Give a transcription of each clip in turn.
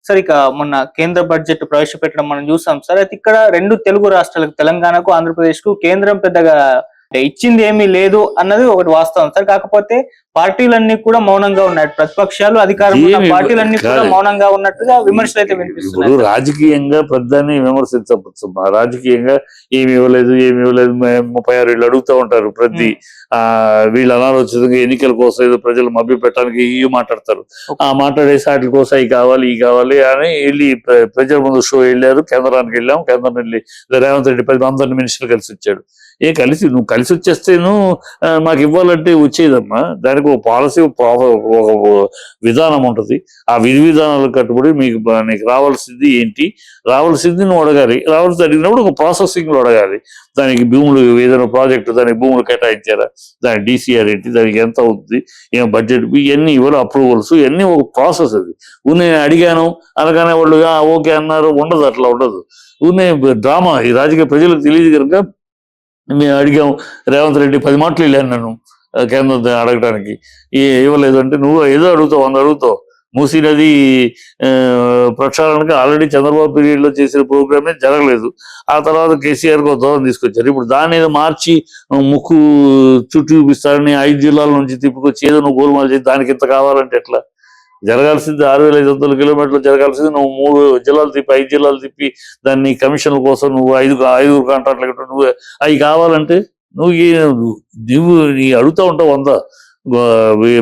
Sir ఇక మొన్న కేంద్ర బడ్జెట్ ప్రవేశపెట్టడం మనం చూసాం సార్. అయితే ఇక్కడ 2 తెలుగు రాష్ట్రాలకు తెలంగాణకు, ఆంధ్రప్రదేశ్‌కు కేంద్రం పెద్దగా ఇచ్చింది ఏమీ లేదు అన్నది ఒకటి వాస్తవం సార్. కాకపోతే పార్టీలన్నీ కూడా మౌనంగా ఉన్నాయి. ప్రతిపక్షాలు, అధికారం ఉన్న పార్టీలన్నీ కూడా మౌనంగా ఉన్నట్టుగా విమర్శలు అయితే ఇప్పుడు వినిపిస్తున్నాయి. రాజకీయంగా ప్రధాని విమర్శించవచ్చు. రాజకీయంగా ఏమి ఇవ్వలేదు 36 ఏళ్ళు అడుగుతూ ఉంటారు. ప్రతి వీళ్ళు అనాలోచితంగా ఎన్నికల కోసం ఏదో ప్రజలు మభ్య పెట్టడానికి ఇవి మాట్లాడతారు. మాట్లాడేసి వాటి కోసం ఈ కావాలి అని వెళ్ళి ప్రజల ముందు షో వెళ్ళారు. కేంద్రానికి వెళ్ళాం. కేంద్రం వెళ్ళి రేవంత్ రెడ్డి 10 అందరిని మినిస్టర్ కలిసి వచ్చాడు. నువ్వు కలిసి వచ్చేస్తే మాకు ఇవ్వాలంటే వచ్చేదమ్మా. దానికి ఒక పాలసీ, ఒక విధానం ఉంటుంది. ఆ విధానాలకు కట్టుబడి నీకు రావాల్సింది ఏంటి, రావాల్సింది నువ్వు అడగాలి. రావాల్సింది అడిగినప్పుడు ఒక ప్రాసెసింగ్ లో అడగాలి. దానికి భూములు, ఏదైనా ప్రాజెక్టు దానికి భూములు కేటాయించారా, దానికి DCR ఏంటి, దానికి ఎంత అవుతుంది, ఏం బడ్జెట్, ఇవన్నీ ఇవ్వాలి. అప్రూవల్స్ ఇవన్నీ ఒక ప్రాసెస్. అది నేను అడిగాను అనగానే వాళ్ళు ఓకే అన్నారు. ఉండదు, అట్లా ఉండదు. డ్రామా. ఈ రాజకీయ ప్రజలకు తెలియదు కనుక మేము అడిగాం. రేవంత్ రెడ్డి 10 మాటలు వెళ్ళాను నన్ను కేంద్రం అడగడానికి. ఇవ్వలేదు అంటే నువ్వు ఏదో అడుగుతావు, 100 అడుగుతావు. మూసీ నది ప్రక్షాళనకి ఆల్రెడీ చంద్రబాబు పీరియడ్ లో చేసిన ప్రోగ్రామే జరగలేదు. ఆ తర్వాత KCR కు దూరం తీసుకొచ్చారు. ఇప్పుడు దాన్ని ఏదో మార్చి ముక్కు చుట్టూ చూపిస్తారని 5 జిల్లాల నుంచి తిప్పుకొచ్చి ఏదో నువ్వు గోల్మాల్ చేసి దానికి ఇంత కావాలంటే ఎట్లా? జరగాల్సింది 6500 కిలోమీటర్లు జరగాల్సింది నువ్వు 3 జిల్లాలు తిప్పి 5 జిల్లాలు తిప్పి దాన్ని కమిషన్ల కోసం నువ్వు 5 కాంట్రాక్ట్లు నువ్వు అవి కావాలంటే నువ్వు అడుగుతూ ఉంటావు 100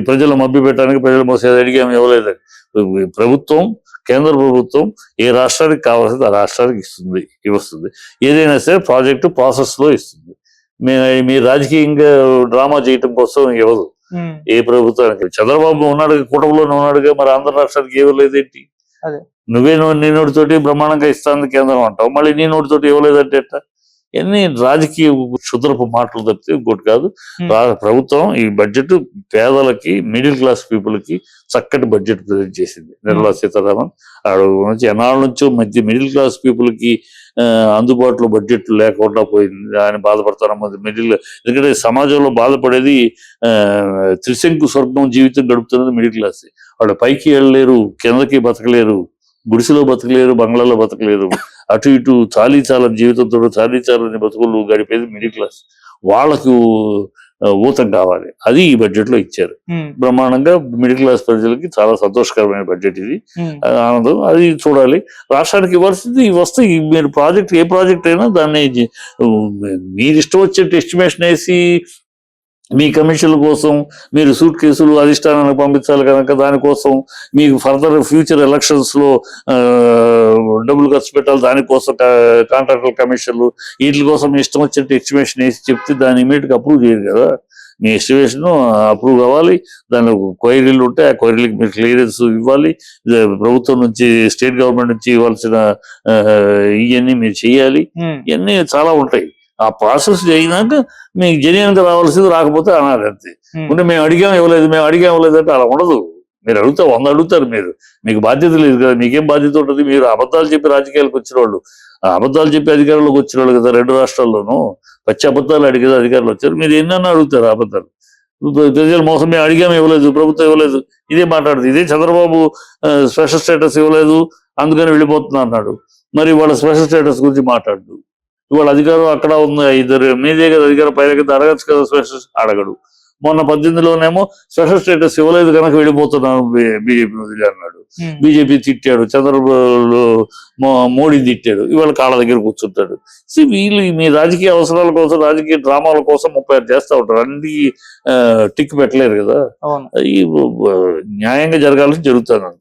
ప్రజలు మభ్య పెట్టడానికి, ప్రజలు మోసేది అడిగాము ఇవ్వలేదని. ప్రభుత్వం, కేంద్ర ప్రభుత్వం ఏ రాష్ట్రానికి కావాల్సింది ఆ రాష్ట్రానికి ఇస్తుంది. ఏదైనా సరే ప్రాజెక్టు ప్రాసెస్ లో ఇస్తుంది. మీ రాజకీయంగా డ్రామా చేయటం కోసం ఇవ్వదు ఏ ప్రభుత్వానికి. చంద్రబాబు ఉన్నాడు, కూటమిలోనే ఉన్నాడుగా, మరి ఆంధ్ర రాష్ట్రానికి ఇవ్వలేదేంటి? నీ నోటితోటి బ్రహ్మాండంగా ఇస్తాను కేంద్రం అంటావు, మళ్ళీ నీ నోటితోటి ఇవ్వలేదంటే ఎట్లా? ఎన్ని రాజకీయ క్షుద్రపు మాటలు తప్పితే ఇంకోటి కాదు. ప్రభుత్వం ఈ బడ్జెట్ పేదలకి, మిడిల్ క్లాస్ పీపుల్ కి చక్కటి బడ్జెట్ ప్రజెంట్ చేసింది నిర్మలా సీతారామన్. ఎన్నాళ్ళ నుంచో మిడిల్ క్లాస్ పీపుల్ కి అందుబాటులో బడ్జెట్ లేకుండా పోయింది అని బాధపడతారు. ఎందుకంటే సమాజంలో బాధపడేది త్రిశంకు స్వర్గం జీవితం గడుపుతున్నది మిడిల్ క్లాస్. వాళ్ళు పైకి వెళ్ళలేరు, కిందకి బతకలేరు, గుడిసెలో బతకలేరు, బంగ్లాలో బతకలేరు. అటు ఇటు చాలీచాలని జీవితంతో చాలీచాలని బతుకులు గడిపేది మిడిల్ క్లాస్. వాళ్ళకు ఊతం కావాలి. అది ఈ బడ్జెట్ లో ఇచ్చారు బ్రహ్మాండంగా. మిడిల్ క్లాస్ ప్రజలకి చాలా సంతోషకరమైన బడ్జెట్ ఇది. ఆనందం. అది చూడాలి. రాష్ట్రానికి ఇవ్వాల్సింది వస్తాయి. మీరు ఏ ప్రాజెక్ట్ అయినా దాన్ని మీరు ఇష్టం వచ్చే ఎస్టిమేషన్ వేసి మీ కమిషన్ల కోసం మీరు సూట్ కేసులు అధిష్టానానికి పంపించాలి కనుక దానికోసం మీకు ఫర్దర్ ఫ్యూచర్ ఎలక్షన్స్ లో డబ్బులు ఖర్చు పెట్టాలి. దానికోసం కాంట్రాక్టర్ కమిషన్లు వీటి కోసం మీ ఇష్టం వచ్చే ఎస్టిమేషన్ వేసి చెప్తే దాన్ని ఇమీడియట్ గా అప్రూవ్ చేయరు కదా. మీ ఎస్టిమేషన్ అప్రూవ్ కావాలి. దానిలో క్వైరీలు ఉంటాయి. ఆ క్వైరీలకు మీరు క్లియరెన్స్ ఇవ్వాలి. ప్రభుత్వం నుంచి, స్టేట్ గవర్నమెంట్ నుంచి ఇవ్వాల్సిన ఇవన్నీ మీరు చెయ్యాలి. ఇవన్నీ చాలా ఉంటాయి. ఆ ప్రాసెస్ అయినాక మీకు జెన్యూన్ గా రావాల్సింది రాకపోతే అనాలి అంతే. అంటే మేము అడిగాం ఇవ్వలేదు అంటే అలా ఉండదు. మీరు 100 అడుగుతారు. మీకు బాధ్యత లేదు కదా. మీకేం బాధ్యత ఉంటుంది? మీరు అబద్ధాలు చెప్పి రాజకీయాలకు వచ్చిన వాళ్ళు, అబద్ధాలు చెప్పి అధికారంలోకి వచ్చిన వాళ్ళు కదా. 2 రాష్ట్రాల్లోనూ పచ్చి అబద్ధాలు అడిగేది అధికారులు వచ్చారు. మీరు ఎన్నన్నా అడుగుతారు అబద్ధాలు. ప్రజలు మోసం, మేము అడిగాము ఇవ్వలేదు, ప్రభుత్వం ఇవ్వలేదు, ఇదే మాట్లాడుతుంది. ఇదే చంద్రబాబు స్పెషల్ స్టేటస్ ఇవ్వలేదు అందుకని వెళ్ళిపోతున్నా అన్నాడు. మరి వాళ్ళ స్పెషల్ స్టేటస్ గురించి మాట్లాడు. ఇవాళ అధికారం అక్కడ ఉంది, 2 మీదే కదా అధికారం, పైన కదా అడగచ్చు కదా. స్పెషల్ అడగడు. మొన్న 18లోనేమో స్పెషల్ స్టేటస్ ఇవ్వలేదు కనుక వెళ్ళిపోతున్నాను బీజేపీ వదిలే అన్నాడు. బీజేపీ తిట్టాడు, చంద్రబాబు మోడీ తిట్టాడు. ఇవాళ కాళ్ళ దగ్గర కూర్చుంటాడు. వీళ్ళు మీ రాజకీయ అవసరాల కోసం, రాజకీయ డ్రామాల కోసం 36 చేస్తూ ఉంటారు. అన్ని టిక్ పెట్టలేరు కదా. న్యాయంగా జరగాలని జరుగుతుంది.